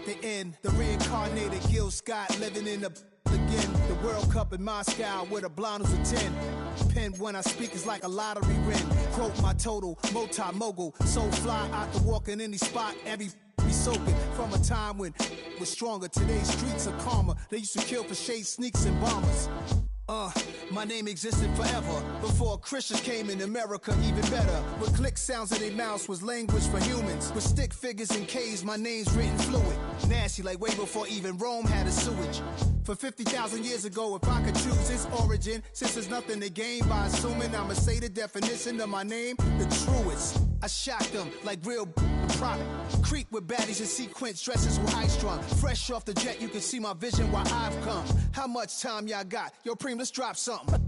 the end. The reincarnated Gil Scott living in the again. The World Cup in Moscow with a blind who's a 10. Pen when I speak is like a lottery win. Quote my total, multi-mogul. So fly out to walk in any spot, every be soaking from a time when it was stronger. Today's streets are calmer. They used to kill for shade sneaks and bombers. My name existed forever. Before Christians came in America, even better. With click sounds in their mouths was language for humans. With stick figures and K's, my name's written fluid. Nasty like way before even Rome had a sewage. For 50,000 years ago, if I could choose its origin, since there's nothing to gain by assuming I'ma say the definition of my name, the truest. I shocked them like real product. Creep with baddies in sequence, dresses with high strung. Fresh off the jet, you can see my vision where I've come. How much time y'all got? Yo, Preem, let's drop something.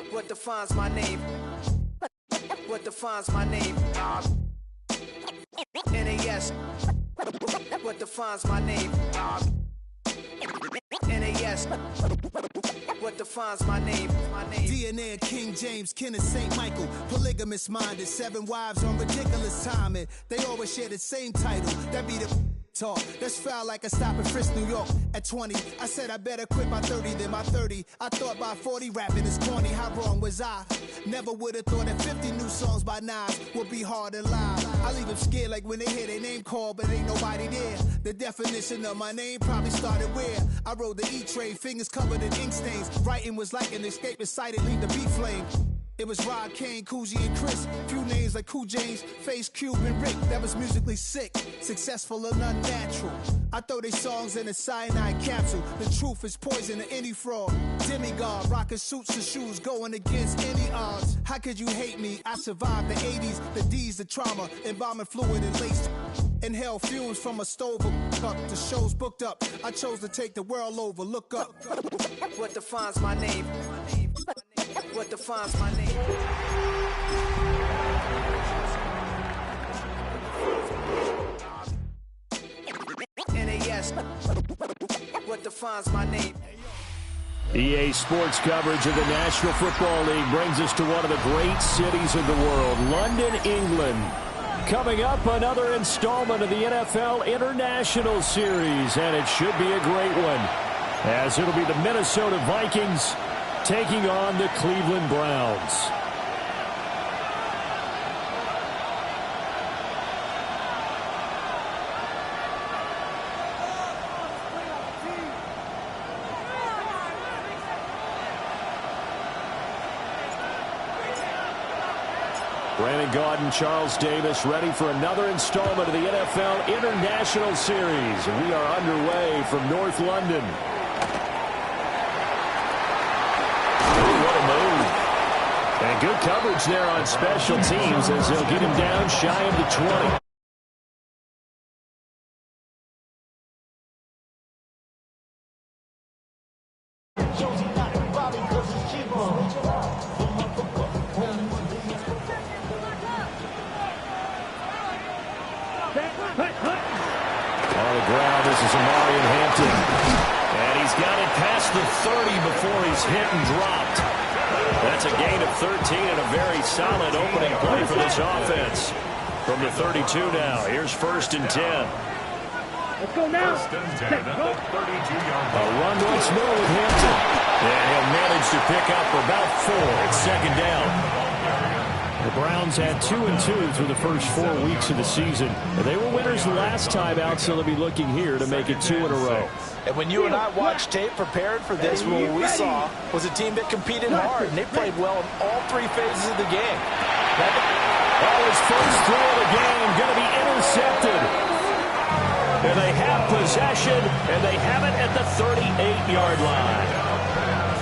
What defines my name? What defines my name? NAS. What defines my name? NAS. What defines my name? DNA of King James, kin of St. Michael. Polygamous minded, 7 wives on ridiculous timing. They always share the same title. That be the talk. That's foul like a stop in Frisk, New York. At 20, I said I better quit by 30 than by 30. I thought by 40 rapping is corny. How wrong was I? Never would have thought that 50 new songs by Nas would be hard and live. I leave them scared like when they hear their name called, but ain't nobody there. The definition of my name probably started where I rode the E-train, fingers covered in ink stains. Writing was like an escape excited, leave the beat flame. It was Rod, Kane, Coogee, and Chris. Few names like Cool James, Face, Cube, and Rick. That was musically sick, successful and unnatural. I throw they songs in a cyanide capsule. The truth is poison to any fraud. Demigod, rocking suits and shoes, going against any odds. How could you hate me? I survived the 80s, the D's, the trauma, embalming fluid and laced. Inhale fumes from a stove up. The show's booked up. I chose to take the world over. Look up. What defines my name? What defines my name? NAS. What defines my name? EA Sports coverage of the National Football League brings us to one of the great cities of the world, London, England. Coming up, another installment of the NFL International Series, and it should be a great one, as it'll be the Minnesota Vikings taking on the Cleveland Browns. Brandon Gaudin, Charles Davis, ready for another installment of the NFL International Series. We are underway from North London. What a move. And good coverage there on special teams as they'll get him down shy of the 20. Hit and dropped. That's a gain of 13 and a very solid opening play for this offense. From the 32 now, here's 1st and 10. Let's go now. A run once more with Hampton. And he'll manage to pick up about 4. It's 2nd down. The Browns had 2-2 through the first 4 weeks of the season. They were winners last time out, so they'll be looking here to make it 2 in a row. And when you and I watched tape prepared for this, what we saw was a team that competed hard, and they played well in all 3 phases of the game. His first throw of the game going to be intercepted. And they have possession, and they have it at the 38-yard line.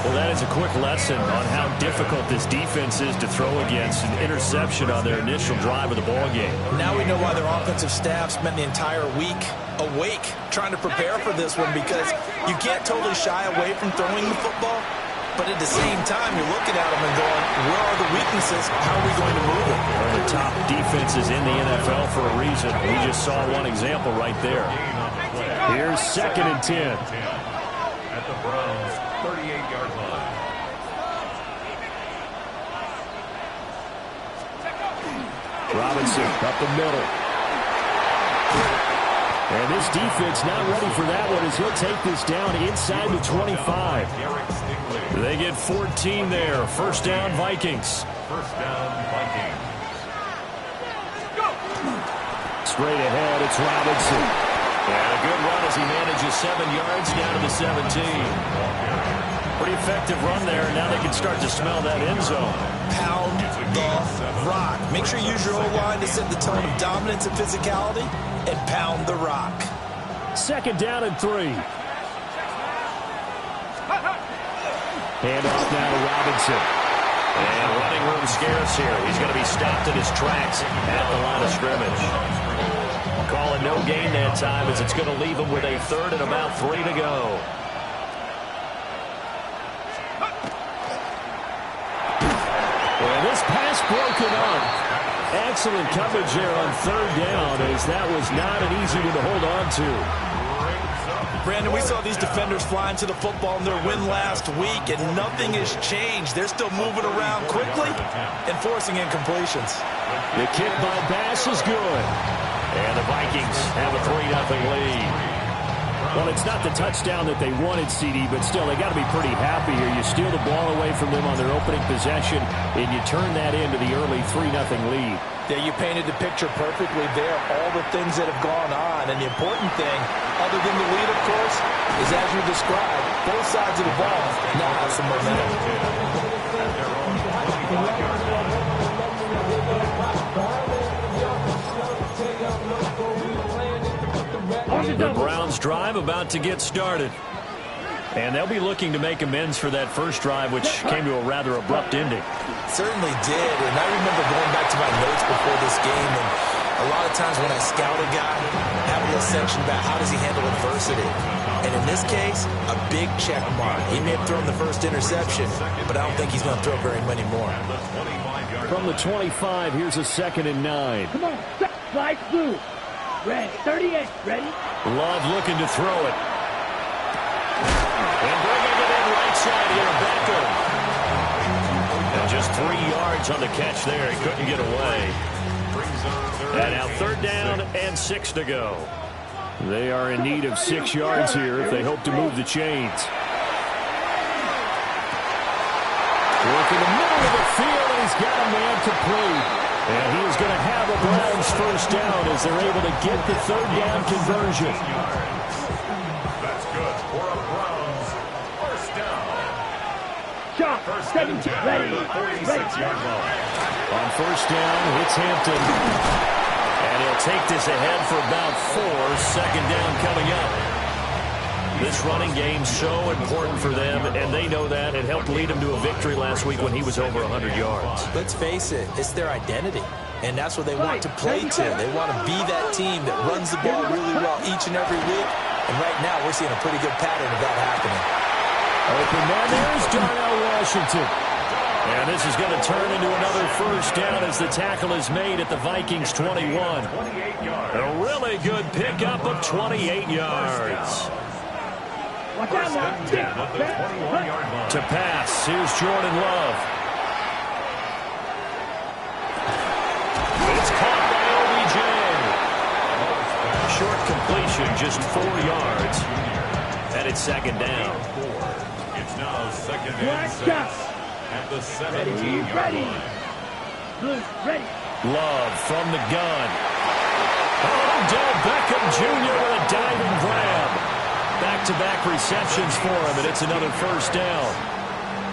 Well, that is a quick lesson on how difficult this defense is to throw against an interception on their initial drive of the ballgame. Now we know why their offensive staff spent the entire week awake trying to prepare for this one, because you can't totally shy away from throwing the football, but at the same time, you're looking at them and going, where are the weaknesses? How are we going to move it? One of the top defenses in the NFL for a reason. We just saw one example right there. Here's 2nd and 10. At the Browns' 38-yard line. Robinson up the middle. And this defense not ready for that one as he'll take this down inside the 25. They get 14 there. First down, Vikings. First down, Vikings. Straight ahead, it's Robinson. And a good run as he manages 7 yards down to the 17. Pretty effective run there, and now they can start to smell that end zone. Pound the rock. Make sure you use your O-line to set the tone of dominance and physicality, and pound the rock. Second down and 3. Handoff now to Robinson. And running room scarce here. He's going to be stopped in his tracks at the line of scrimmage. Calling no gain that time as it's going to leave him with a 3rd and about 3 to go. And this pass broken up. Excellent coverage there on 3rd down as that was not an easy one to hold on to. Brandon, we saw these defenders flying to the football in their win last week, and nothing has changed. They're still moving around quickly and forcing incompletions. The kick by Bass is good. And the Vikings have a 3-0 lead. Well, it's not the touchdown that they wanted, CD, but still, they got to be pretty happy here. You steal the ball away from them on their opening possession, and you turn that into the early 3-0 lead. Yeah, you painted the picture perfectly there, all the things that have gone on. And the important thing, other than the lead, of course, is as you described, both sides of the ball now have some momentum. The Browns drive about to get started. And they'll be looking to make amends for that first drive, which came to a rather abrupt ending. Certainly did, and I remember going back to my notes before this game, and a lot of times when I scout a guy, I have a little section about how does he handle adversity. And in this case, a big check mark. He may have thrown the first interception, but I don't think he's going to throw very many more. From the 25, here's a 2nd and 9. Come on, slide through. Ready, 38, ready? Love looking to throw it. And bringing it in right side here, Beckham. And just 3 yards on the catch there. He couldn't get away. And now 3rd down and 6 to go. They are in need of 6 yards here if they hope to move the chains. Work in the middle of the field, and he's got a man complete. And he is going to have a Browns first down as they're able to get the 3rd down conversion. That's good for a Browns first down. Shot, 17, ready, ready. On first down, it's Hampton. And he'll take this ahead for about 4. 2nd down coming up. This running game so important for them, and they know that. It helped lead them to a victory last week when he was over 100 yards. Let's face it, it's their identity, and that's what they want to play to. They want to be that team that runs the ball really well each and every week, and right now we're seeing a pretty good pattern of that happening. Open man, there's Darnell Washington. And this is going to turn into another first down as the tackle is made at the Vikings 21. A really good pickup of 28 yards. Watch out, Mark. To pass, here's Jordan Love. It's caught by OBJ. Short completion, just 4 yards. And it's 2nd down. It's now 2nd and 6 at the 17-yard line. Blue, ready. Love from the gun. Odell Beckham Jr. with a diving grab. Back-to-back receptions for him, and it's another first down.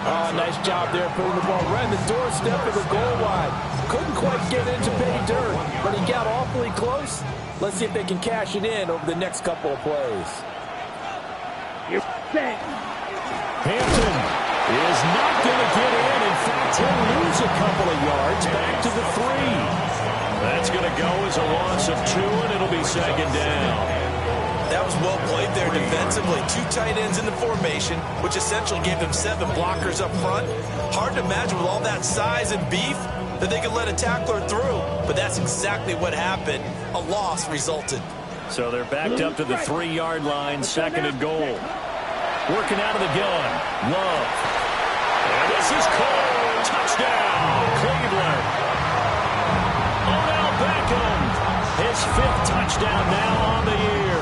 Oh, nice job there putting the ball right in the doorstep of the goal line. Couldn't quite get into pay dirt, but he got awfully close. Let's see if they can cash it in over the next couple of plays. Hampton is not going to get in. In fact, he'll lose a couple of yards back to the 3. That's going to go as a loss of 2, and it'll be 2nd down. That was well played there defensively. 2 tight ends in the formation, which essentially gave them 7 blockers up front. Hard to imagine with all that size and beef that they could let a tackler through, but that's exactly what happened. A loss resulted. So they're backed up to the 3-yard line, 2nd and goal. Working out of the gun, Love. And this is Cole. Touchdown, Cleveland. Odell Beckham, his 5th touchdown now on the year.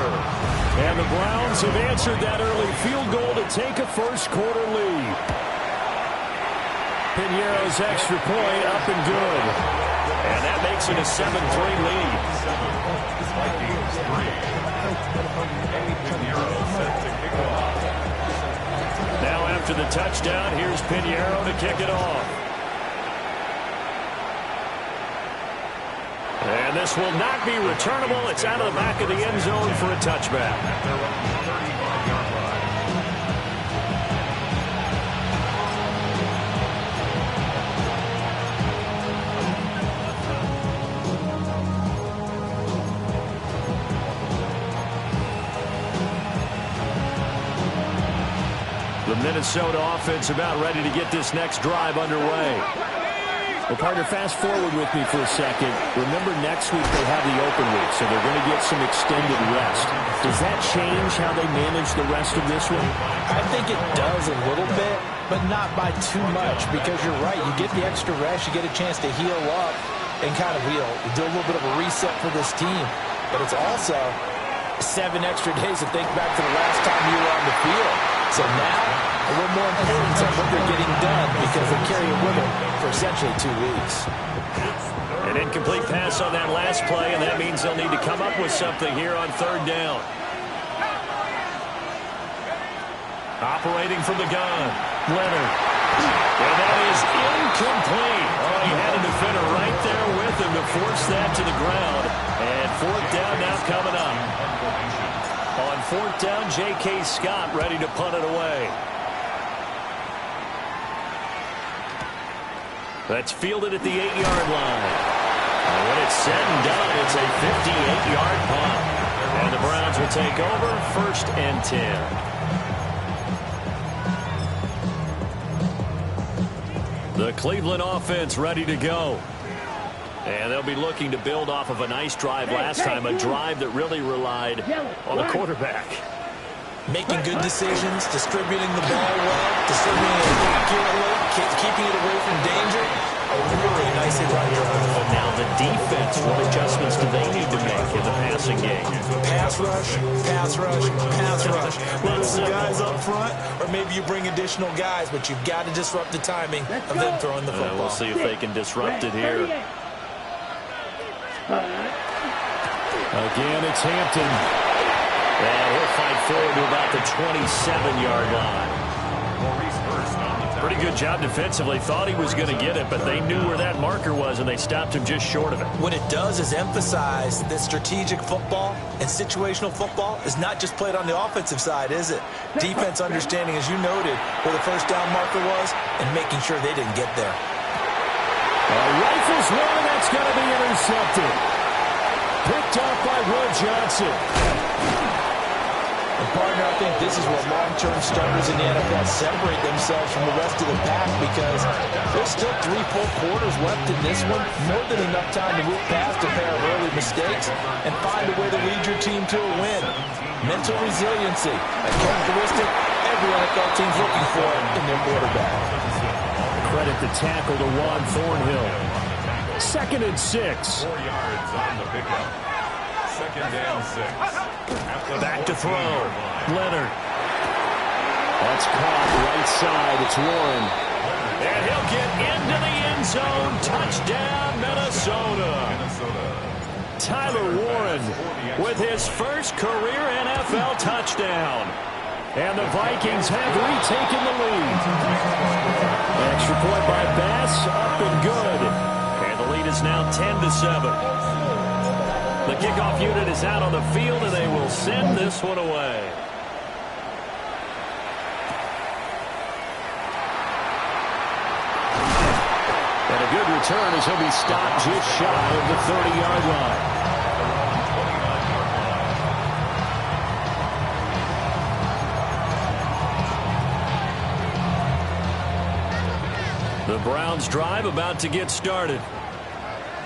And the Browns have answered that early field goal to take a first-quarter lead. Piñeiro's extra point up and good. And that makes it a 7-3 lead. Vikings 3. Piñeiro set to kick off. Now after the touchdown, here's Piñeiro to kick it off. And this will not be returnable. It's out of the back of the end zone for a touchback. The Minnesota offense about ready to get this next drive underway. Well, partner, fast forward with me for a second. Remember, next week they have the open week, so they're going to get some extended rest. Does that change how they manage the rest of this one? I think it does a little bit, but not by too much, because you're right. You get the extra rest, you get a chance to heal up and kind of do a little bit of a reset for this team. But it's also 7 extra days to think back to the last time you were on the field. So now, a little more importance on what they're getting done, because they carry it with them for essentially 2 weeks. An incomplete pass on that last play, and that means they'll need to come up with something here on 3rd down. Operating from the gun, Leonard. And that is incomplete. Oh, he had a defender right there with him to force that to the ground. And 4th down now coming up. On 4th down, J.K. Scott ready to punt it away. That's fielded at the 8-yard line. And when it's said and done, it's a 58-yard punt. And the Browns will take over 1st and 10. The Cleveland offense ready to go. And they'll be looking to build off of a nice drive last time, a drive that really relied on the quarterback. Making good decisions, distributing the ball well, distributing it accurately, keeping it away from danger. Really nicely run drive. Now the defense, what adjustments do they need to make in the passing game? Pass rush, pass rush, pass rush. Whether it's the guys up front or maybe you bring additional guys, but you've got to disrupt the timing of them throwing the football. We'll see if they can disrupt it here. Again, it's Hampton. And he'll fight forward to about the 27-yard line. Pretty good job defensively. Thought he was going to get it, but they knew where that marker was, and they stopped him just short of it. What it does is emphasize that strategic football and situational football is not just played on the offensive side, is it? Defense understanding, as you noted, where the 1st down marker was and making sure they didn't get there. Rifles one, that's going to be intercepted. Picked up by Will Johnson. And partner, I think this is where long-term starters in the NFL separate themselves from the rest of the pack, because there's still 3 full quarters left in this one. More than enough time to move past a pair of early mistakes and find a way to lead your team to a win. Mental resiliency, a characteristic every NFL team's looking for in their quarterback. Credit the tackle to Juan Thornhill. 2nd and 6. 4 yards on the pickup. 2nd and 6. Back to throw. Leonard. That's caught right side. It's Warren. And he'll get into the end zone. Touchdown, Minnesota. Tyler Warren with his first career NFL touchdown. And the Vikings have retaken the lead. Extra point by Bass, up and good. And the lead is now 10-7. The kickoff unit is out on the field, and they will send this one away. And a good return as he'll be stopped just shy of the 30-yard line. The Browns drive about to get started.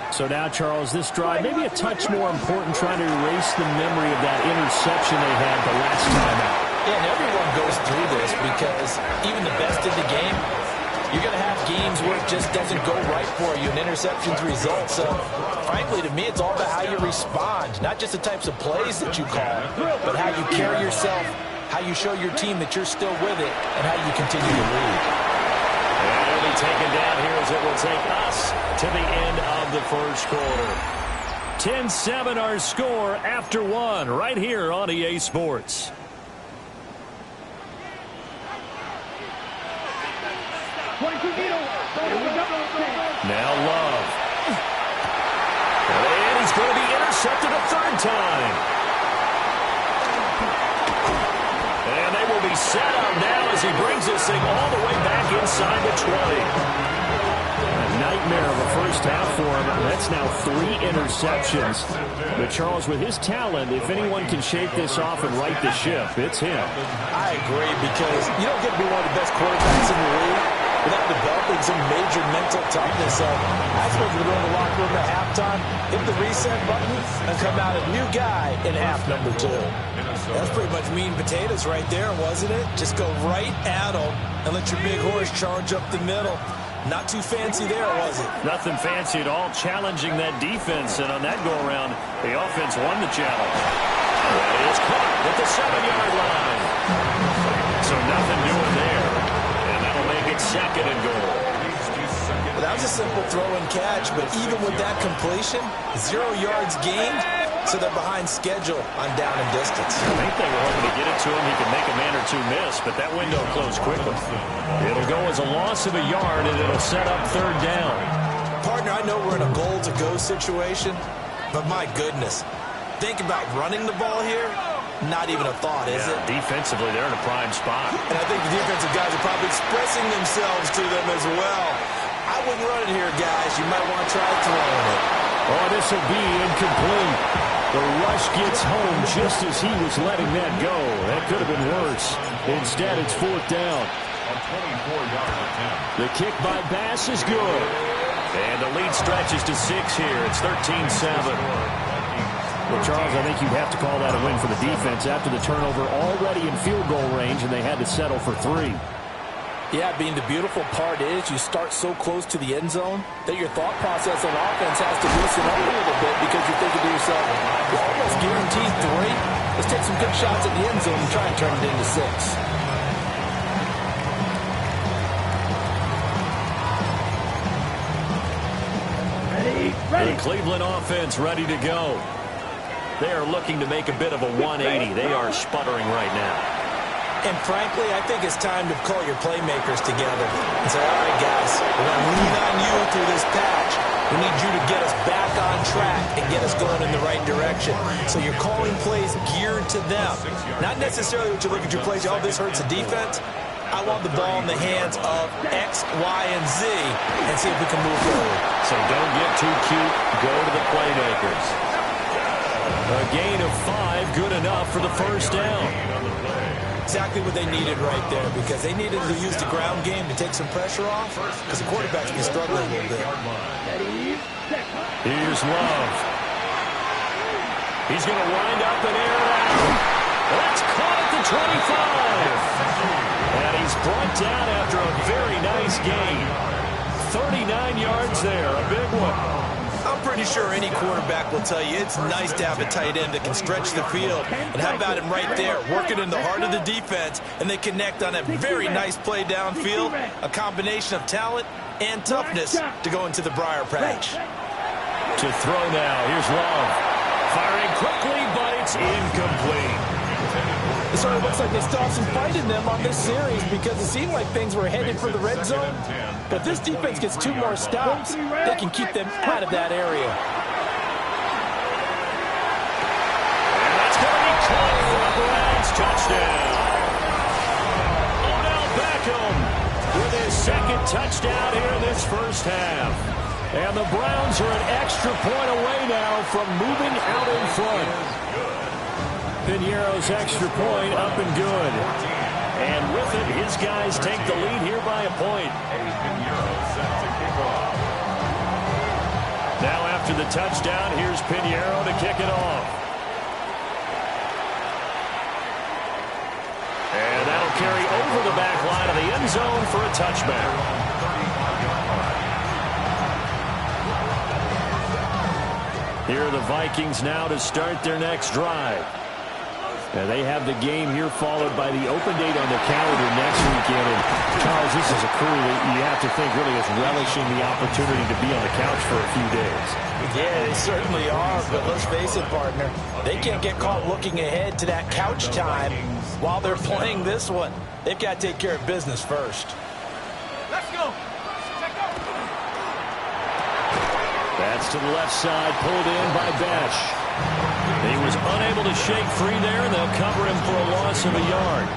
So now, Charles, this drive maybe a touch more important, trying to erase the memory of that interception they had the last time out. Yeah, and everyone goes through this, because even the best in the game, You're going to have games where it just doesn't go right for you, and interceptions result. So, frankly, to me, it's all about how you respond, not just the types of plays that you call, but how you carry yourself, how you show your team that you're still with it, and how you continue to lead. And it'll be taken down here as it will take us to the end of the first quarter. 10-7 our score after one right here on EA Sports. Now Love. And he's going to be intercepted a third time. And they will be set up now as he brings this thing all the way back inside the 20. A nightmare of a first half for him. That's now 3 interceptions. But Charles, with his talent, if anyone can shake this off and right the ship, it's him. I agree, because you don't get to be one of the best quarterbacks in the league without developing some major mental toughness. So that's what we're doing in the locker room at halftime. Hit the reset button and come out a new guy in half number 2. That's pretty much meat and potatoes right there, wasn't it? Just go right at them and let your big horse charge up the middle. Not too fancy there, was it? Nothing fancy at all, challenging that defense. And on that go-around, the offense won the challenge. That is caught at the 7-yard line. So nothing doing there. And that'll make it 2nd and goal. Well, that was a simple throw and catch, but even with that completion, 0 yards gained, so they're behind schedule on down and distance. I think they were hoping to get it to him. He could make a man or two miss, but that window closed quickly. It'll go as a loss of a yard, and it'll set up 3rd down. Partner, I know we're in a goal-to-go situation, but my goodness, think about running the ball here. Not even a thought, is it? Defensively, they're in a prime spot. And I think the defensive guys are probably expressing themselves to them as well. I wouldn't run it here, guys. You might want to try throwing it. Oh, this will be incomplete. The rush gets home just as he was letting that go. That could have been worse. Instead, it's 4th down. The kick by Bass is good. And the lead stretches to 6 here. It's 13-7. Well, Charles, I think you'd have to call that a win for the defense after the turnover already in field goal range, and they had to settle for 3. Yeah, being the beautiful part is you start so close to the end zone that your thought process on offense has to loosen up a little bit, because you're thinking to yourself, we're almost guaranteed 3. Let's take some good shots at the end zone and try and turn it into 6. The Cleveland offense ready to go. They are looking to make a bit of a 180. They are sputtering right now. And frankly, I think it's time to call your playmakers together and say, all right, guys, we're going to lean on you through this patch. We need you to get us back on track and get us going in the right direction. So you're calling plays geared to them. Not necessarily what you look at your plays, oh, this hurts the defense. I want the ball in the hands of X, Y, and Z and see if we can move forward. So don't get too cute. Go to the playmakers. A gain of 5, good enough for the 1st down. Exactly what they needed right there, because they needed to use the ground game to take some pressure off, because the quarterback's been struggling a little bit. Here's Love. He's going to wind up and air it out. That's caught at the 25. And he's brought down after a very nice gain. 39 yards there, a big one. I'm pretty sure any quarterback will tell you it's nice to have a tight end that can stretch the field. And how about him right there, working in the heart of the defense, and they connect on a very nice play downfield, a combination of talent and toughness to go into the briar patch. To throw now, here's Love. Firing quickly, but it's incomplete. It sort of looks like they still have some fight in them on this series, because it seemed like things were headed for the red zone. But this defense gets 2 more stops, they can keep them out of that area. And that's going to be caught for a Browns touchdown. Odell Beckham with his 2nd touchdown here in this first half. And the Browns are an extra point away now from moving out in front. Piñeiro's extra point up and good. And with it, his guys take the lead here by a point. Now after the touchdown, here's Piñeiro to kick it off. And that'll carry over the back line of the end zone for a touchback. Here are the Vikings now to start their next drive. Now they have the game here followed by the open date on the calendar next weekend. And Charles, this is a crew that you have to think really is relishing the opportunity to be on the couch for a few days. Yeah, they certainly are, but let's face it, partner. They can't get caught looking ahead to that couch time while they're playing this one. They've got to take care of business first. Let's go. That's to the left side, pulled in by Besh. He was unable to shake free there, and they'll cover him for a loss of a yard.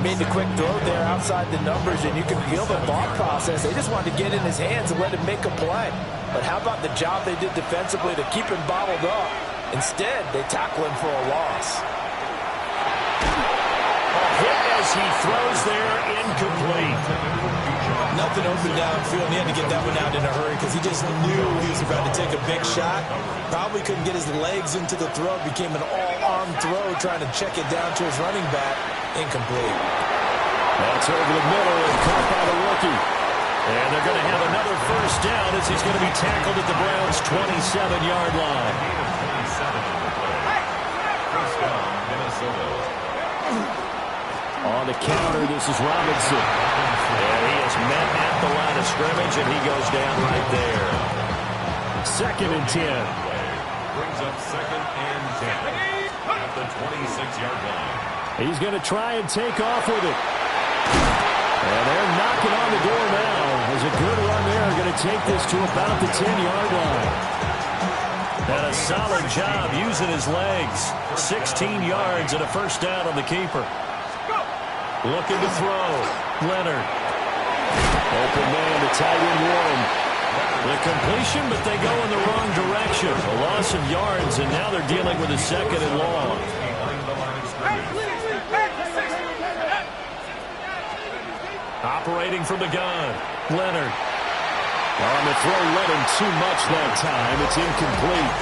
Made the quick throw there outside the numbers, and you can feel the thought process. They just wanted to get in his hands and let him make a play. But how about the job they did defensively to keep him bottled up? Instead, they tackle him for a loss. Hit as he throws there, incomplete. Nothing open downfield, and he had to get that one out in a hurry because he just knew he was about to take a big shot. Probably couldn't get his legs into the throw. Became an all-arm throw trying to check it down to his running back. Incomplete. That's over the middle and caught by the rookie. And they're going to have another first down as he's going to be tackled at the Browns' 27-yard line. First down, Minnesota. On the counter, this is Robinson. And he is met at the line of scrimmage, and he goes down right there. 2nd and 10. Brings up 2nd and 10 at the 26-yard line. He's going to try and take off with it. And they're knocking on the door now. There's a good run there. Going to take this to about the 10-yard line. And a solid job using his legs. 16 yards and a first down on the keeper. Looking to throw. Leonard. Open man, the tight end one. The completion, but they go in the wrong direction. A loss of yards, and now they're dealing with a 2nd and long. Operating from the gun. Leonard. On the throw, led him too much that time. It's incomplete.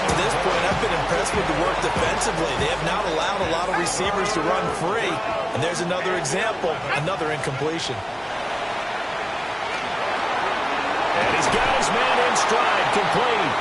At this point, I've been impressed with the work defensively. They have not allowed a lot of receivers to run free. And there's another example, another incompletion. And he's got his man in stride, complete.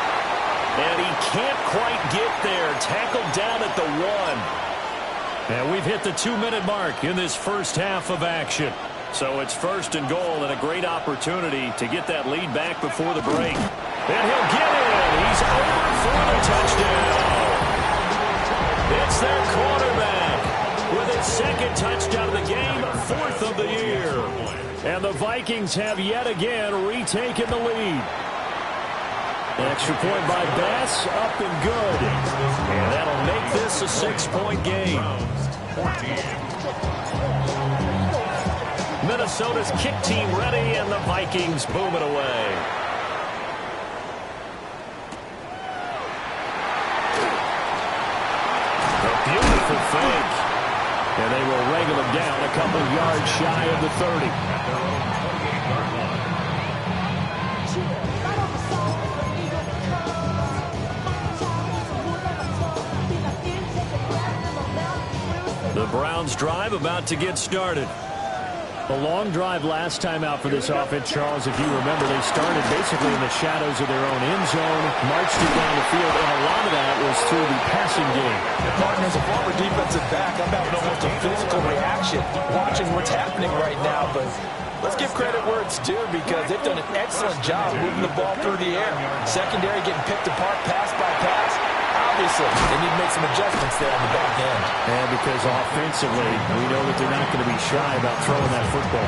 And he can't quite get there. Tackled down at the 1. And we've hit the 2-minute mark in this first half of action. So it's 1st and goal and a great opportunity to get that lead back before the break. And he'll get it. He's over for the touchdown. It's their quarterback with his 2nd touchdown of the game, 4th of the year. And the Vikings have yet again retaken the lead. Extra point by Bass, up and good. And that'll make this a 6-point game. Minnesota's kick team ready, and the Vikings boom it away. A beautiful fake. And they will wrangle him down a couple yards shy of the 30. The Browns drive about to get started. A long drive last time out for this offense, Charles. If you remember, they started basically in the shadows of their own end zone, marched it down the field, and a lot of that was through the passing game. Partner, as a former defensive back, I'm having almost a physical reaction watching what's happening right now. But let's give credit where it's due because they've done an excellent job moving the ball through the air. Secondary getting picked apart pass by pass. Obviously, they need to make some adjustments there on the back end. And because offensively, we know that they're not going to be shy about throwing that football.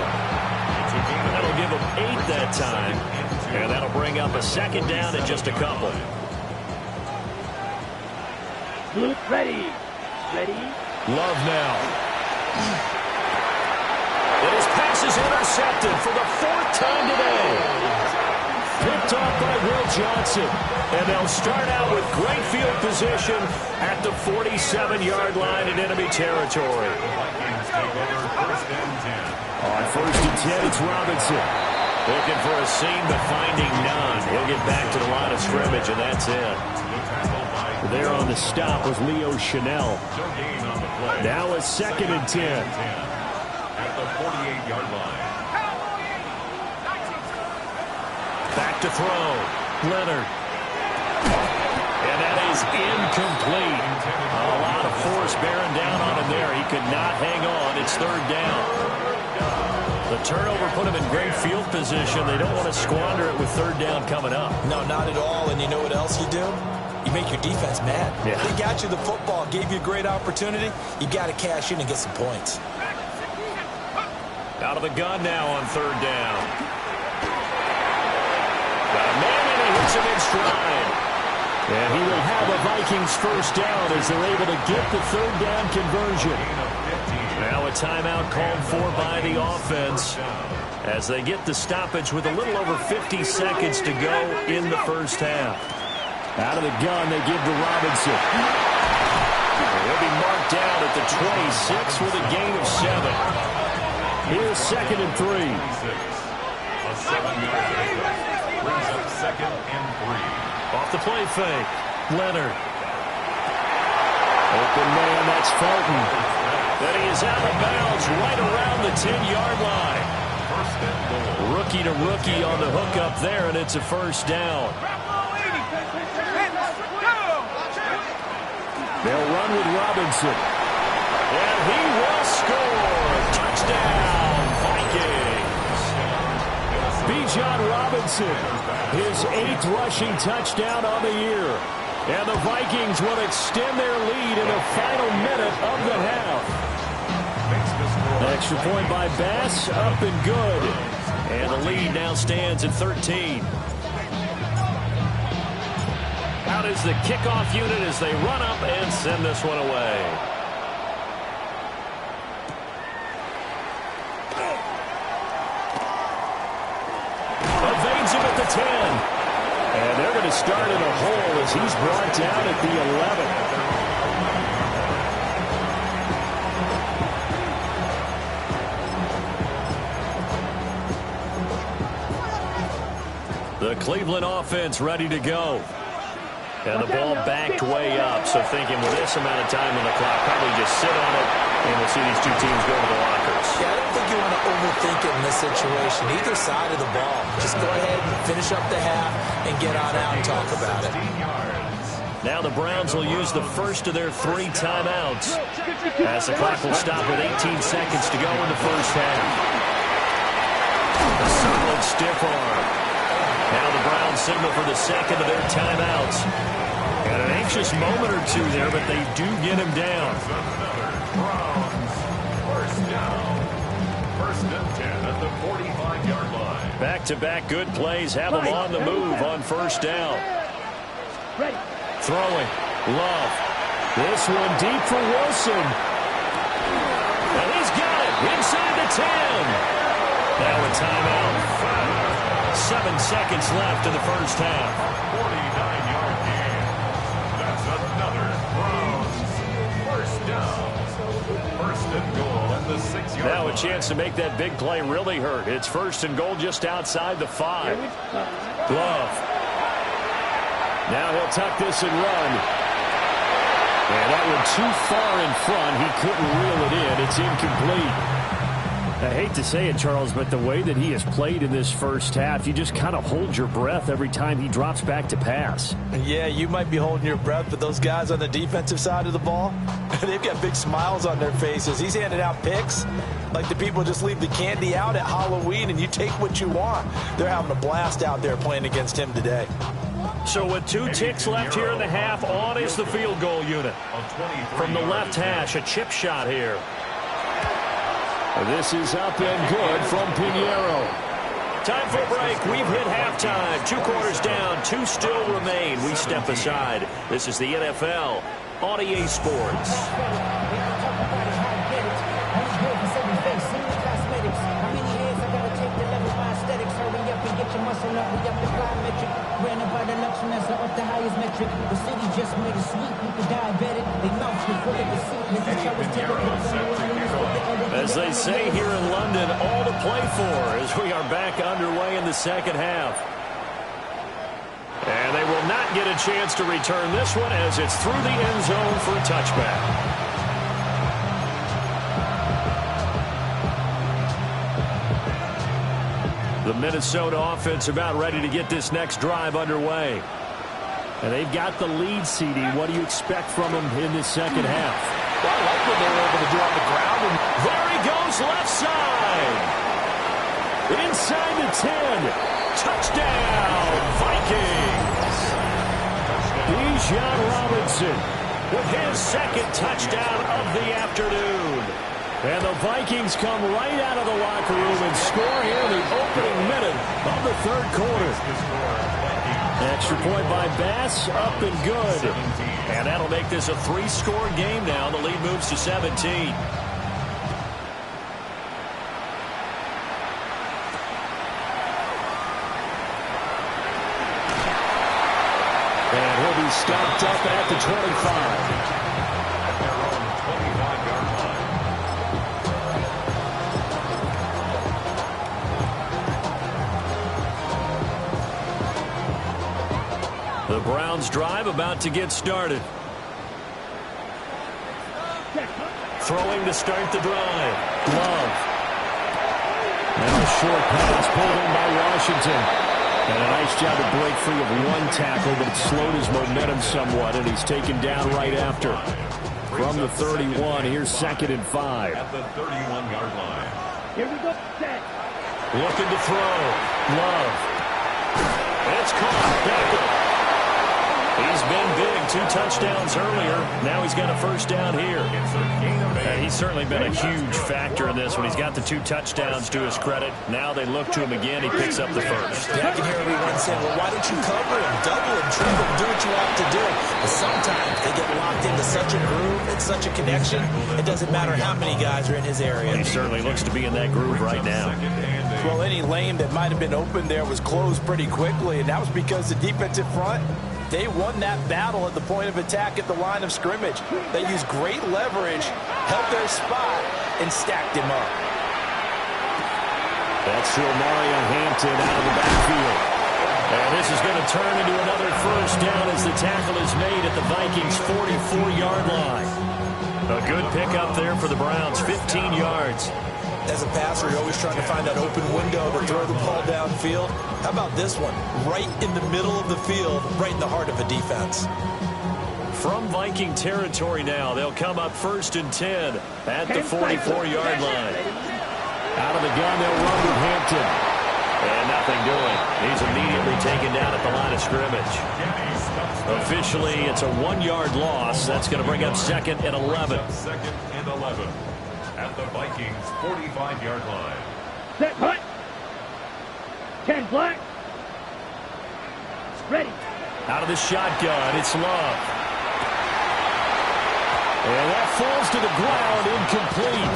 That'll give them 8 that time. And that'll bring up a 2nd down in just a couple. Ready. Ready. Love now. And his pass is intercepted for the 4th time today. Picked off by Will Johnson. And they'll start out with great field position at the 47-yard line in enemy territory. On 1st and 10, it's Robinson. Looking for a seam, but finding none. He'll get back to the line of scrimmage, and that's it. There on the stop was Leo Chanel. Now a 2nd and 10. At the 48-yard line. Back to throw. Leonard. And that is incomplete. A lot of force bearing down on him there. He could not hang on. It's third down. The turnover put him in great field position. They don't want to squander it with third down coming up. No, not at all. And you know what else you do? You make your defense mad. Yeah. They got you the football, gave you a great opportunity. You got to cash in and get some points. Out of the gun now on third down. Got a man and he hits him in stride. And he will have a Vikings first down as they're able to get the third down conversion. Now a timeout called for by the offense as they get the stoppage with a little over 50 seconds to go in the first half. Out of the gun, they give to Robinson. He'll be marked down at the 26 with a gain of 7. Here's 2nd and 3. A 7-yard pickup brings up 2nd and 3. Off the play fake, Leonard. Open man, that's Felton. Then he is out of bounds right around the 10-yard line. First and goal. Rookie to rookie on the hook up there, and it's a first down. They'll run with Robinson. And he will score. Touchdown, Vikings. Bijan Robinson, his 8th rushing touchdown on the year. And the Vikings will extend their lead in the final minute of the half. Extra point by Bass, up and good. And the lead now stands at 13. Out is the kickoff unit as they run up and send this one away. Evades him at the 10. And they're going to start in a hole as he's brought down at the 11. The Cleveland offense ready to go. And the ball backed way up, so thinking with this amount of time on the clock, probably just sit on it, and we'll see these two teams go to the lockers. Yeah, I don't think you want to overthink it in this situation. Either side of the ball. Just go ahead and finish up the half and get on out and talk about it. Now the Browns will use the first of their 3 timeouts as the clock will stop with 18 seconds to go in the first half. A solid stiff arm. Now the Browns signal for the second of their timeouts. Got an anxious moment or two there, but they do get him down. Browns first down. First and 10 at the 45-yard line. Back-to-back good plays have them on the move on first down. Throwing. Love. This one deep for Wilson. And he's got it inside the 10. Now a timeout. 7 seconds left in the first half. 49-yard gain. That's another Browns first down. First and goal at the 6-yard line. Now a chance to make that big play really hurt. It's first and goal just outside the 5. Love. Now he'll tuck this and run. And that one too far in front. He couldn't reel it in. It's incomplete. I hate to say it, Charles, but the way that he has played in this first half, you just kind of hold your breath every time he drops back to pass. Yeah, you might be holding your breath, but those guys on the defensive side of the ball, they've got big smiles on their faces. He's handing out picks like the people just leave the candy out at Halloween and you take what you want. They're having a blast out there playing against him today. So with 2 ticks left here in the half, on is the field goal unit. From the left hash, a chip shot here. This is up and good from Pinheiro. Time for a break. We've hit halftime. 2 quarters down. 2 still remain. We step aside. This is the NFL on EA Sports. As they say here in London, all to play for as we are back underway in the second half. And they will not get a chance to return this one as it's through the end zone for a touchback. The Minnesota offense about ready to get this next drive underway. And they've got the lead, CD. What do you expect from them in this second half? Well, I like what they were able to do on the ground. And there he goes, left side. Inside the 10. Touchdown, Vikings. Bijan Robinson with his second touchdown of the afternoon. And the Vikings come right out of the locker room and score here in the opening minute of the third quarter. Extra point by Bass, up and good. And that'll make this a 3-score game now. The lead moves to 17. And he'll be stopped up at the 25. The Browns drive about to get started. Throwing to start the drive. Love. And a short pass pulled in by Washington. And a nice job to break free of one tackle, but it slowed his momentum somewhat, and he's taken down right after. From the 31, here's 2nd and 5. At the 31-yard line. Here we go. Set. Looking to throw. Love. It's caught. Back. He's been big. 2 touchdowns earlier. Now he's got a first down here. He's certainly been a huge factor in this one. He's got the 2 touchdowns to his credit. Now they look to him again. He picks up the first. Yeah, I can hear everyone saying, well, why don't you cover him, double him, triple him, do what you have to do. But sometimes they get locked into such a groove and such a connection, it doesn't matter how many guys are in his area. He certainly looks to be in that groove right now. Well, any lane that might have been open there was closed pretty quickly, and that was because the defensive front, they won that battle at the point of attack at the line of scrimmage. They used great leverage, held their spot, and stacked him up. That's to Mario Hampton out of the backfield. And this is going to turn into another first down as the tackle is made at the Vikings' 44-yard line. A good pickup there for the Browns, 15 yards. As a passer, you're always trying to find that open window to throw the ball downfield. How about this one? Right in the middle of the field, right in the heart of a defense. From Viking territory now, they'll come up 1st and 10 at the 44-yard line. Out of the gun, they'll run with Hampton. And nothing doing. He's immediately taken down at the line of scrimmage. Officially, it's a 1-yard loss. That's going to bring up 2nd and 11. 2nd and 11. At the Vikings' 45-yard line. Set. Hut. 10 black. Ready. Out of the shotgun, it's Love. And that falls to the ground, incomplete.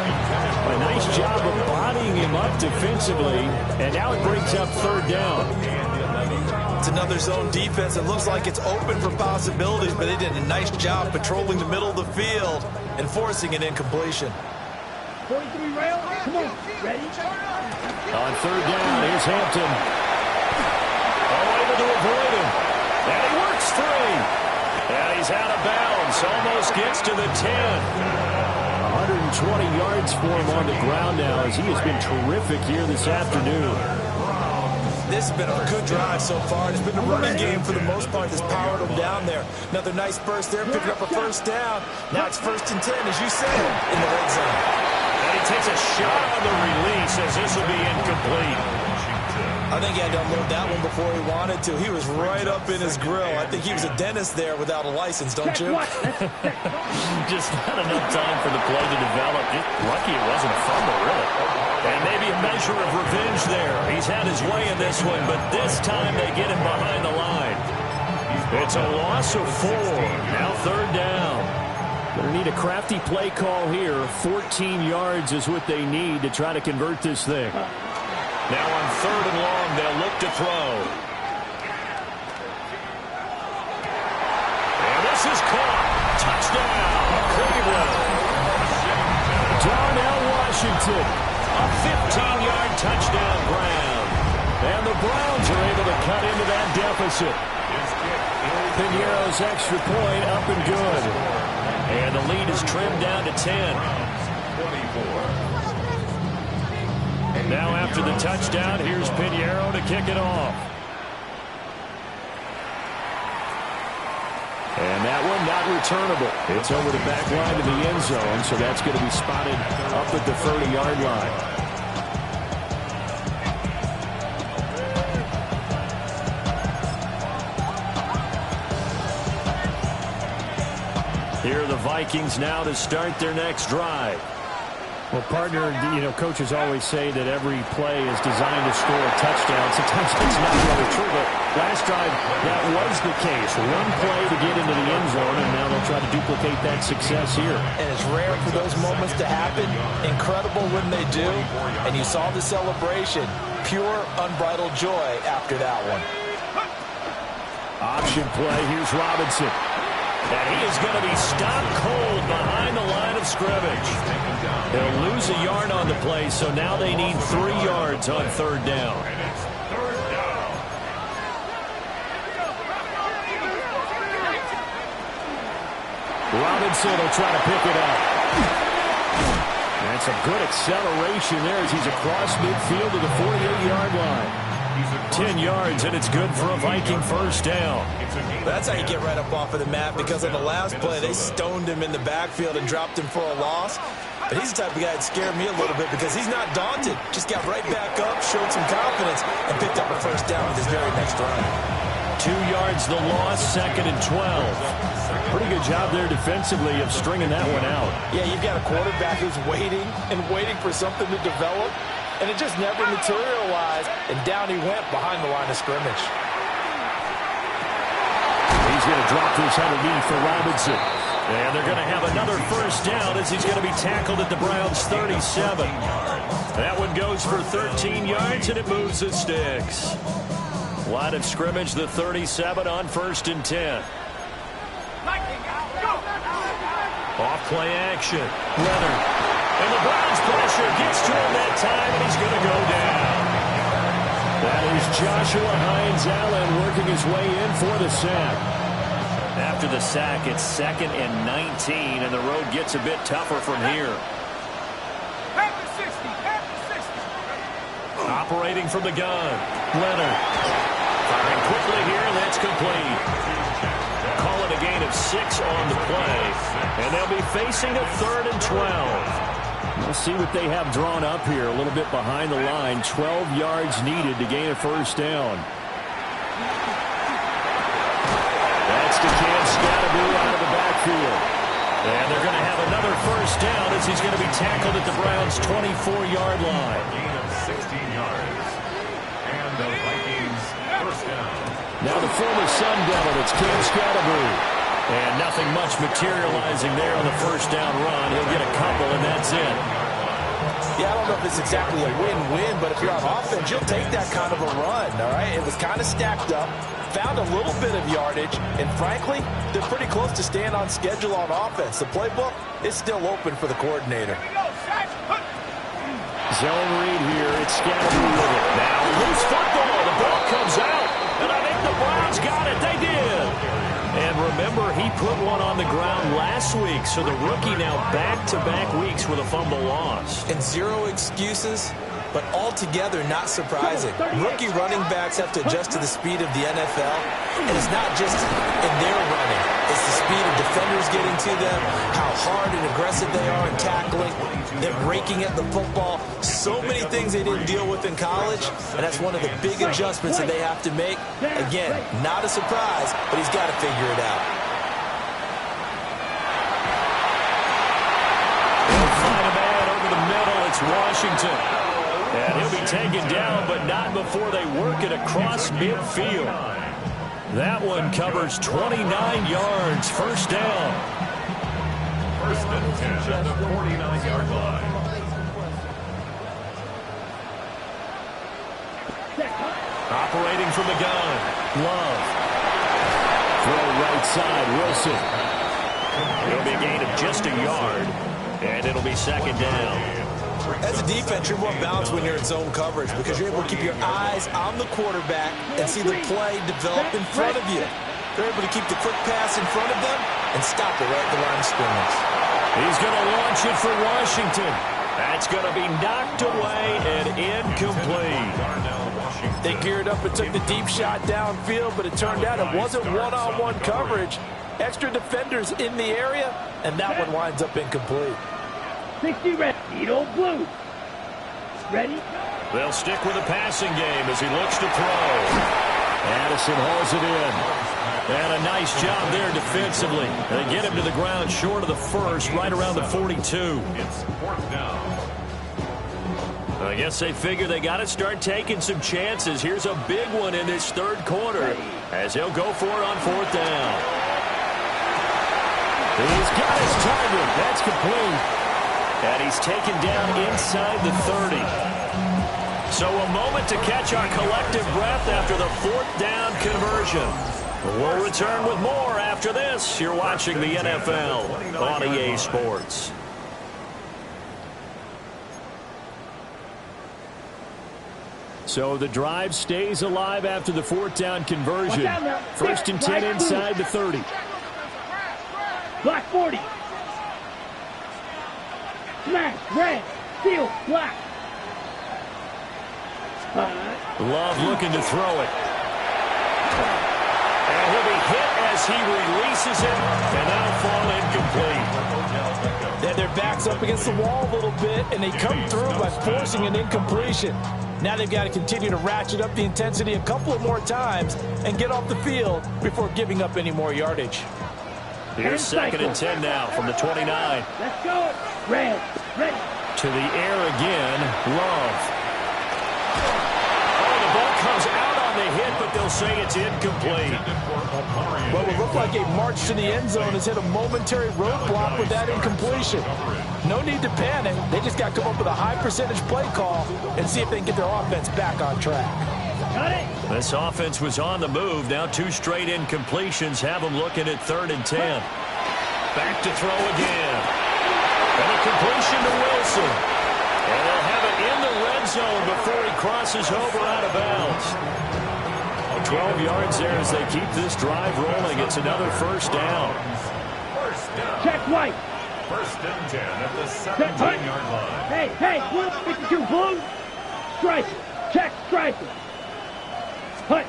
A nice job of bodying him up defensively, and now it brings up 3rd down. It's another zone defense. It looks like it's open for possibilities, but they did a nice job patrolling the middle of the field and forcing an incompletion. 43 rail. Come on. Ready. On 3rd down, here's Hampton. Able to avoid him. And he works free. And he's out of bounds. Almost gets to the 10. 120 yards for him on the ground now as he has been terrific here this afternoon. This has been a good drive so far. It's been a running game for the most part that's powered them down there. Another nice burst there, picking up a first down. Now it's 1st and 10, as you said, in the red zone. And he takes a shot on the release as this will be incomplete. I think he had to unload that one before he wanted to. He was right up in his grill. I think he was a dentist there without a license, don't you? Just not enough time for the play to develop. Lucky it wasn't a fumble, really. And maybe a measure of revenge there. He's had his way in this one, but this time they get him behind the line. It's a loss of 4. Now 3rd down. Going to need a crafty play call here. 14 yards is what they need to try to convert this thing. Now on 3rd and long, they'll look to throw. And this is caught. Touchdown, Cleveland. Darnell Washington, a 15-yard touchdown ground. And the Browns are able to cut into that deficit. Piñeiro's extra point up and good. And the lead is trimmed down to 10. Now after the touchdown, here's Piñeiro to kick it off. that one not returnable. It's over the back line to the end zone, so that's going to be spotted up at the 30-yard line. Here are the Vikings now to start their next drive. Well, partner, coaches always say that every play is designed to score a touchdown. Sometimes it's not really true, but last drive, that was the case. One play to get into the end zone, and now they'll try to duplicate that success here. And it's rare for those moments to happen. Incredible when they do. And you saw the celebration. Pure, unbridled joy after that one. Option play. Here's Robinson. And he is going to be stopped cold behind the line of scrimmage. They'll lose a yard on the play, so now they need 3 yards on third down. And it's third down. Robinson will try to pick it up. That's a good acceleration there as he's across midfield to the 48-yard line. 10 yards, and it's good for a Viking first down. That's how you get right up off of the mat, because on the last play, they stoned him in the backfield and dropped him for a loss. But he's the type of guy that scared me a little bit because he's not daunted. Just got right back up, showed some confidence, and picked up a first down with his very next run. 2 yards the loss, 2nd and 12. Pretty good job there defensively of stringing that one out. Yeah, you've got a quarterback who's waiting and waiting for something to develop, and it just never materialized, and down he went behind the line of scrimmage. He's going to drop this underneath for Robinson. And they're going to have another first down as he's going to be tackled at the Browns' 37. That one goes for 13 yards, and it moves the sticks. Line of scrimmage, the 37 on 1st and 10. Off play action. Leonard. And the Browns pressure gets to him that time, and he's going to go down. That is Joshua Hines-Allen working his way in for the sack. After the sack, it's 2nd and 19, and the road gets a bit tougher from here. Operating from the gun. Leonard. Firing quickly here, and that's complete. Call it a gain of 6 on the play, and they'll be facing a 3rd and 12. We'll see what they have drawn up here, a little bit behind the line. 12 yards needed to gain a first down. That's to Cam Scatterboo out of the backfield. And they're going to have another first down as he's going to be tackled at the Browns' 24-yard line. Gain of 16 yards. And the Vikings first down. Now the former Sun Devil, it's Cam Scatterboo. And nothing much materializing there on the first down run. He'll get a couple, and that's it. Yeah, I don't know if it's exactly a win-win, but if you're on offense, you'll take that kind of a run, all right? It was kind of stacked up, found a little bit of yardage, and frankly, they're pretty close to staying on schedule on offense. The playbook is still open for the coordinator. Zone read here. It's Scatterboo with it. Now loose football. The ball comes out, and I think the Browns got it. They did. And remember, he put one on the ground last week, so the rookie now back-to-back weeks with a fumble loss. And 0 excuses, but altogether not surprising. Rookie running backs have to adjust to the speed of the NFL, and it's not just in their running. It's the speed of defenders getting to them, how hard and aggressive they are in tackling, them breaking at the football. So many things they didn't deal with in college, and that's one of the big adjustments that they have to make. Again, not a surprise, but he's got to figure it out. They'll find a man over the middle. It's Washington. And he'll be taken down, but not before they work it across midfield. That one covers 29 yards. First down. First and 10 at the 49-yard line. Operating from the gun. Love. Throw right side. Wilson. It'll be a gain of just a yard. And it'll be 2nd down. As a defense, you're more balanced when you're in zone coverage because you're able to keep your eyes on the quarterback and see the play develop in front of you. They're able to keep the quick pass in front of them and stop it right at the line of scrimmage. He's going to launch it for Washington. That's going to be knocked away and incomplete. They geared up and took the deep shot downfield, but it turned out it wasn't one-on-one coverage. extra defenders in the area, and that one winds up incomplete. 60 red, Edo blue. Ready? They'll stick with the passing game as he looks to throw. Addison hauls it in. And a nice job there defensively. They get him to the ground short of the first, right around the 42. It's 4th down. I guess they figure they got to start taking some chances. Here's a big one in this third quarter as he'll go for it on 4th down. He's got his target. That's complete. And he's taken down inside the 30. So a moment to catch our collective breath after the 4th down conversion. We'll return with more after this. You're watching the NFL on EA Sports. So the drive stays alive after the 4th down conversion. 1st and 10 inside the 30. Black 40. Smash, red, steel, black. Love looking to throw it. And he'll be hit as he releases it, and that'll fall incomplete. Their back's up against the wall a little bit, and they come through by forcing an incompletion. Now they've got to continue to ratchet up the intensity a couple of more times and get off the field before giving up any more yardage. Here's 2nd and 10 now from the 29. Let's go. Red, ready. To the air again, Love. Oh, the ball comes out on the hit, but they'll say it's incomplete. Well, it looked like a march to the end zone has hit a momentary roadblock with that incompletion. No need to panic. They just got to come up with a high percentage play call and see if they can get their offense back on track. Got it. This offense was on the move. Now 2 straight incompletions have them looking at 3rd and 10. Back to throw again. And a completion to Wilson. And they'll have it in the red zone before he crosses over out of bounds. 12 yards there as they keep this drive rolling. It's another 1st down. Check white. 1st and 10 at the 17-yard line. Hey, blue, 52, blue. Stripe it. Check, stripe it. Hut.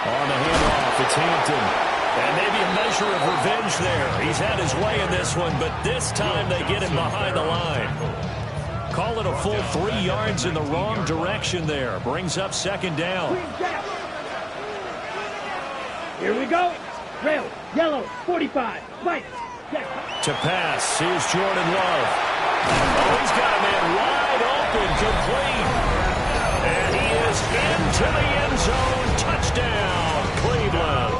On the handoff, it's Hampton. And maybe a measure of revenge there. He's had his way in this one, but this time they get him behind the line. Call it a full 3 yards in the wrong direction there. Brings up 2nd down. Here we go. Red, yellow, 45. Fight. To pass, here's Jordan Love. Oh, he's got a man wide open, complete. And he is into the end zone. Touchdown, Cleveland.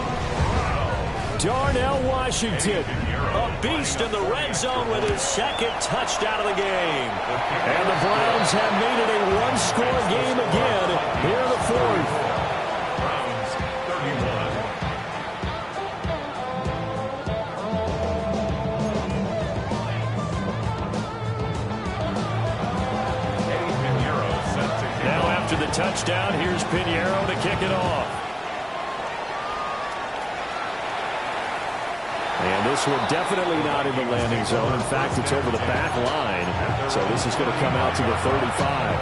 Darnell Washington, a beast in the red zone with his 2nd touchdown of the game. And the Browns have made it a one-score game again here in the 4th. Browns 31. Now after the touchdown, here's Pinheiro to kick it off. And this one definitely not in the landing zone. In fact, it's over the back line. So this is going to come out to the 35.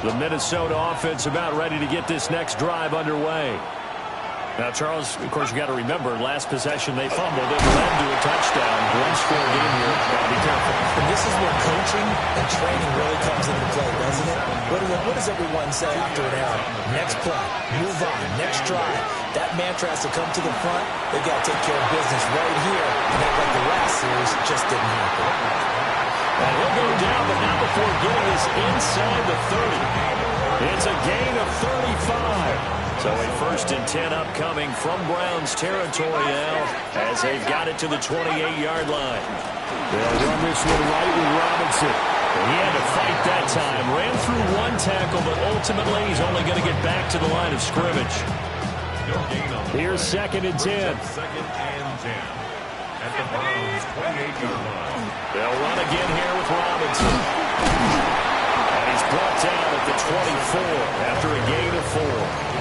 The Minnesota offense about ready to get this next drive underway. Now, Charles, of course, you got to remember, last possession they fumbled. It led to a touchdown. One-score game here. Got to be careful. And this is where coaching and training really comes into play, doesn't it? What does everyone say after an error? Next play, move on, next drive. That mantra has to come to the front. They've got to take care of business right here. And that, like the last series, just didn't happen. And he'll go down, but not before getting this inside the 30. It's a gain of 35. So a 1st and 10 upcoming from Browns territory now as they've got it to the 28-yard line. They'll run this one right with Robinson. He had to fight that time. Ran through 1 tackle, but ultimately he's only going to get back to the line of scrimmage. Here's 2nd and 10. 2nd and 10 at the Browns 28-yard line. They'll run again here with Robinson. And he's brought down at the 24 after a gain of 4.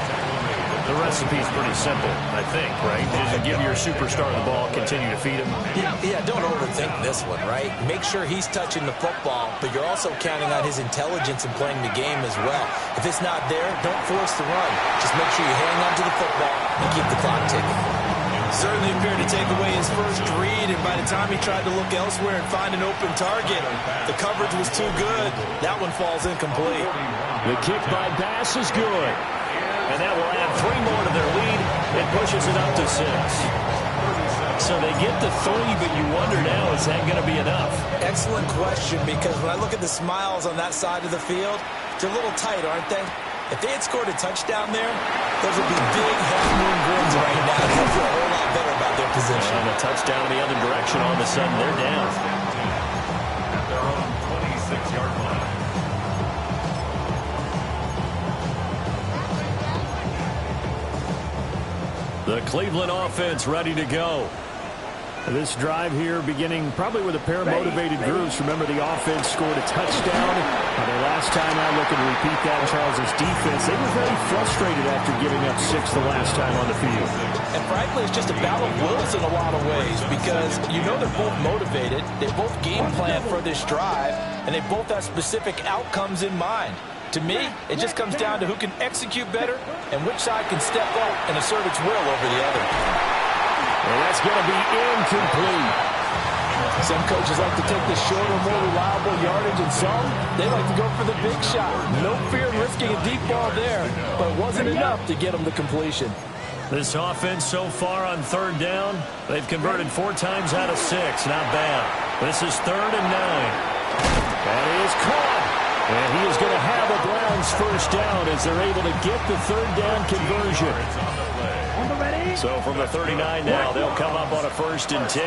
The recipe is pretty simple, I think, right? Just give your superstar the ball, continue to feed him. Yeah, don't overthink this one, right? Make sure he's touching the football, but you're also counting on his intelligence in playing the game as well. If it's not there, don't force the run. Just make sure you hang on to the football and keep the clock ticking. Certainly appeared to take away his first read, and by the time he tried to look elsewhere and find an open target, the coverage was too good. That one falls incomplete. The kick by Bass is good. And that will add 3 more to their lead. It pushes it up to 6. So they get to 3, but you wonder now, is that going to be enough? Excellent question, because when I look at the smiles on that side of the field, they're a little tight, aren't they? If they had scored a touchdown there, those would be big half-moon grins right now. They'd feel a whole lot better about their position. And a touchdown in the other direction, all of a sudden they're down. At their own 26-yard line. The Cleveland offense ready to go. This drive here beginning probably with a pair of motivated groups. Remember, the offense scored a touchdown. The last time out, looking to repeat that, Charles' defense, they were very frustrated after giving up 6 the last time on the field. And frankly, it's just a battle of wills in a lot of ways, because you know they're both motivated, they both game plan for this drive, and they both have specific outcomes in mind. To me, it just comes down to who can execute better and which side can step up and assert its will over the other. And that's going to be incomplete. Some coaches like to take the shorter, more reliable yardage, and some, they like to go for the big shot. No fear in risking a deep ball there, but it wasn't enough to get them to completion. This offense so far on 3rd down, they've converted 4 times out of 6. Not bad. This is 3rd and 9. That is caught. And he is going to have a Browns first down as they're able to get the 3rd down conversion. So from the 39 now, they'll come up on a 1st and 10.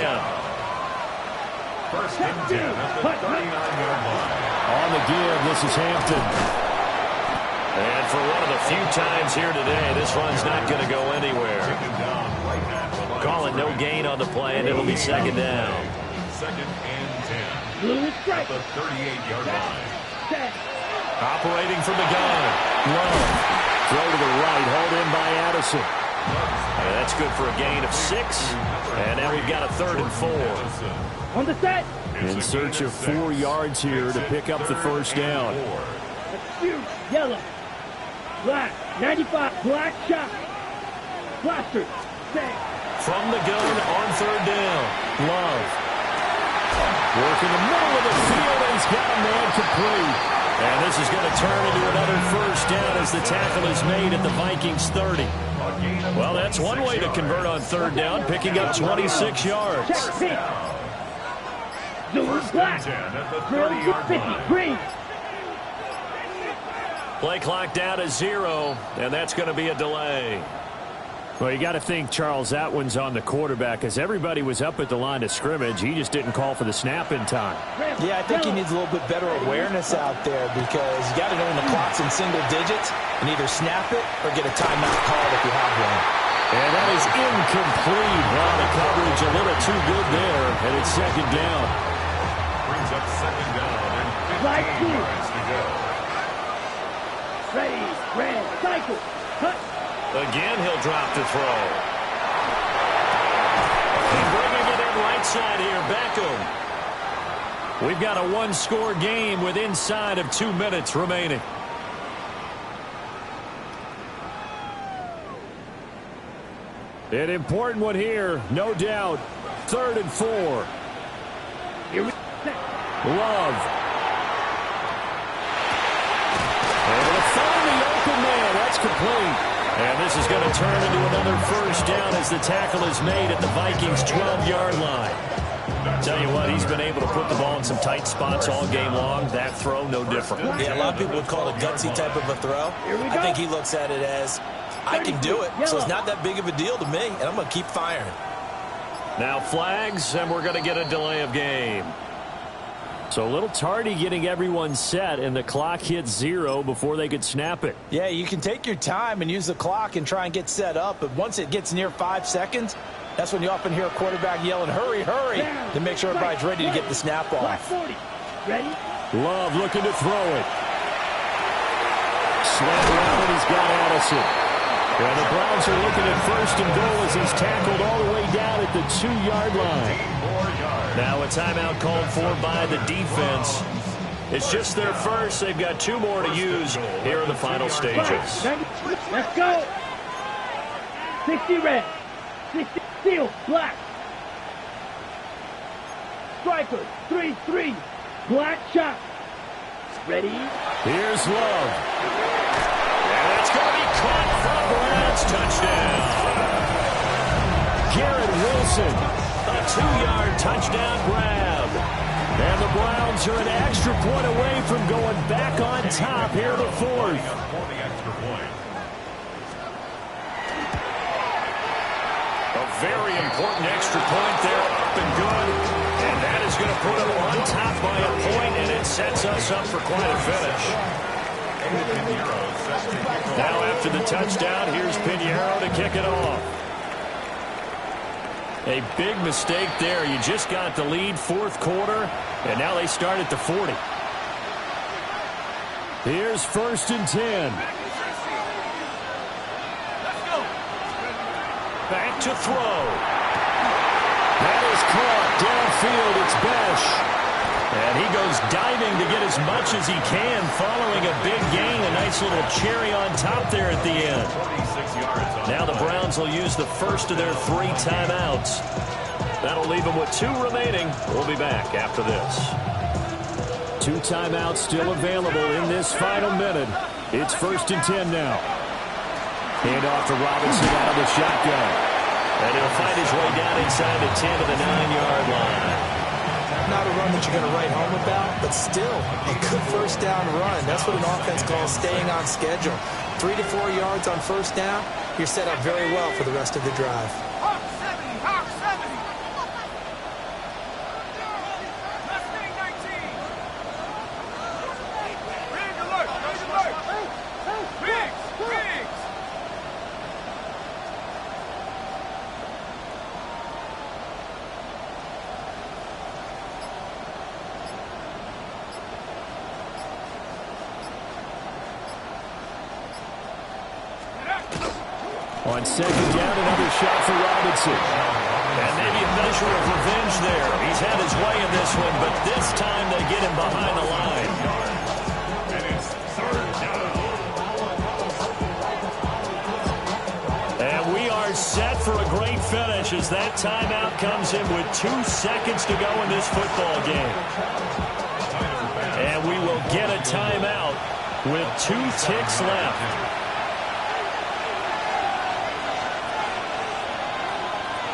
1st and 10 at the 39-yard line. On the give, this is Hampton. And for one of the few times here today, this run's not going to go anywhere. Call it no gain on the play, and it'll be 2nd down. 2nd and 10 at the 38-yard line. Operating from the gun. Love. Throw to the right, hauled in by Addison. And that's good for a gain of 6. And now we've got a 3rd and 4. On the set. In search of 4 yards here to pick up the first down. Yellow. Black. 95. Black shot. Blaster. Set. From the gun on 3rd down. Love. Work in the middle of the field, and he's got a man complete. And this is going to turn into another first down as the tackle is made at the Vikings 30. Well, that's one way to convert on 3rd down, picking up 26 yards. Check. First and 10 at the 30-yard line. Green. Play clock down to 0, and that's going to be a delay. Well, you got to think, Charles, that one's on the quarterback, as everybody was up at the line of scrimmage. He just didn't call for the snap in time. Yeah, I think he needs a little bit better awareness out there, because you got to know when the clock's in single digits and either snap it or get a timeout called if you have one. And that is incomplete. Well, the coverage a little too good there, and it's 2nd down. Brings up 2nd down and 15 yards to go. Ready. Red. Cycle. Cut. Again, he'll drop the throw. And bringing it in right side here, Beckham. We've got a 1-score game with inside of 2 minutes remaining. An important one here, no doubt. 3rd and 4. Love. Able to find the open man. That's complete. And this is going to turn into another first down as the tackle is made at the Vikings' 12-yard line. Tell you what, he's been able to put the ball in some tight spots all game long. That throw, no different. Yeah, a lot of people would call it a gutsy type of a throw. I think he looks at it as, I can do it, so it's not that big of a deal to me, and I'm going to keep firing. Now flags, and we're going to get a delay of game. So a little tardy getting everyone set, and the clock hit 0 before they could snap it. Yeah, you can take your time and use the clock and try and get set up, but once it gets near 5 seconds, that's when you often hear a quarterback yelling, hurry, hurry, to make sure everybody's ready to get the snap off. Ready? Love looking to throw it. Slam around, and he's got Addison. Well, the Browns are looking at first and goal as he's tackled all the way down at the 2-yard line. Now a timeout called for by the defense. It's just their first. They've got 2 more to use here in the final stages. Let's go. 60 red. 60 steel, black. Striker, 3-3. Black shot. Ready? Here's Love. And it's going to be caught for a Browns touchdown. Garrett Wilson, a 2-yard touchdown grab. And the Browns are an extra point away from going back on top here in the 4th. A very important extra point there, up and good. And that is going to put them on top by a point, and it sets us up for quite a finish. Now after the touchdown, here's Pinheiro to kick it off. A big mistake there. You just got the lead 4th quarter, and now they start at the 40. Here's 1st and 10. Back to throw. That is caught downfield. It's Besh. And he goes diving to get as much as he can following a big gain. A nice little cherry on top there at the end. Now the Browns will use the first of their 3 timeouts. That'll leave them with 2 remaining. We'll be back after this. 2 timeouts still available in this final minute. It's 1st and 10 now. Hand off to Robinson out of the shotgun. And he'll find his way down inside the 10 to the 9-yard line. Not a run that you're going to write home about, but still a good first down run. That's what an offense calls staying on schedule. 3 to 4 yards on first down, you're set up very well for the rest of the drive. Hawk 70, Hawk 70. Mustang 19. Big alert, big alert. Biggs, Biggs. On 2nd down, another shot for Robinson. And maybe a measure of revenge there. He's had his way in this one, but this time they get him behind the line. And it's 3rd down. And we are set for a great finish as that timeout comes in with 2 seconds to go in this football game. And we will get a timeout with 2 ticks left.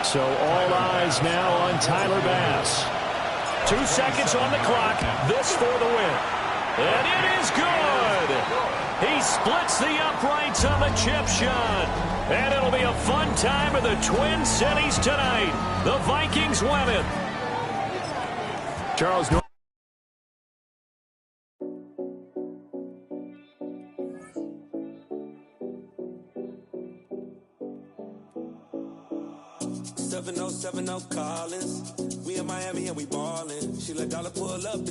So all eyes now on Tyler Bass. 2 seconds on the clock. This for the win. And it is good. He splits the uprights on the chip shot. And it'll be a fun time in the Twin Cities tonight. The Vikings win it. Charles North. 7070 Collins. We in Miami and we ballin'. She let dollar pull up.